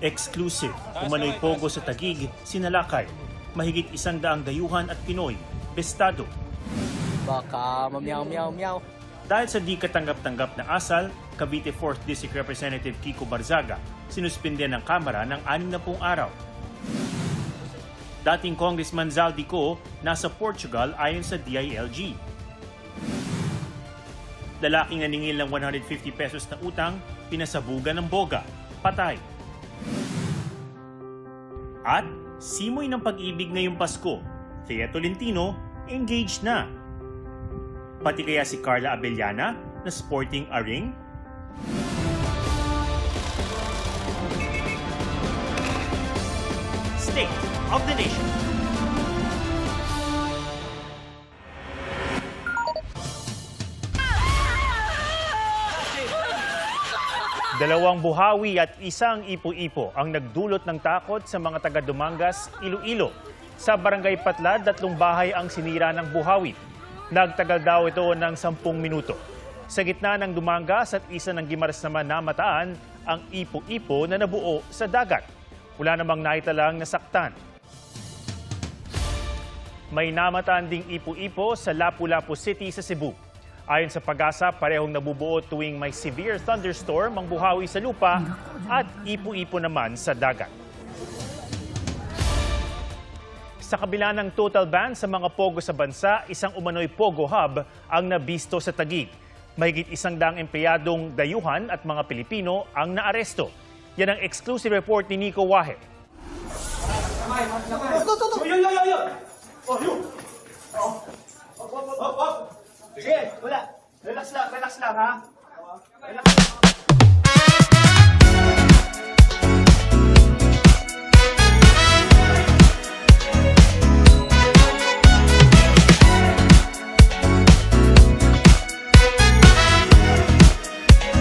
Exclusive, umano'y pogo sa Taguig, sinalakay. Mahigit 100 dayuhan at Pinoy, bestado. Baka mamyaw-meow-meow. Dahil sa di katanggap-tanggap na asal, Cavite 4th District Representative Kiko Barzaga, sinuspinde ng Kamara ng 60 araw. Dating Congressman Zaldico nasa Portugal ayon sa DILG. Lalaking naningil ng 150 pesos na utang, pinasabugan ng boga, patay. At simoy ng pag-ibig ngayong Pasko, Thea Tolentino, engaged na. Pati kaya si Carla Abellana na sporting a ring? State of the Nation. Dalawang buhawi at isang ipo-ipo ang nagdulot ng takot sa mga taga-Dumangas, Iloilo. Sa Barangay Patlad, 3 bahay ang sinira ng buhawi. Nagtagal daw ito ng 10 minuto. Sa gitna ng Dumangas at isa ng Guimaras naman namataan ang ipo-ipo na nabuo sa dagat. Wala namang naitalang nasaktan. May namataan ding ipo-ipo sa Lapu-Lapu City sa Cebu. Ayon sa Pag-asa, parehong nabubuo tuwing may severe thunderstorm ang buhawi sa lupa at ipo-ipo naman sa dagat. Sa kabila ng total ban sa mga pogo sa bansa, isang umano'y pogo hub ang nabisto sa Taguig. Mahigit 100 empleyadong dayuhan at mga Pilipino ang naaresto. Yan ang exclusive report ni Nico Wahe. Sige, wala. Relax lang ha. Relax.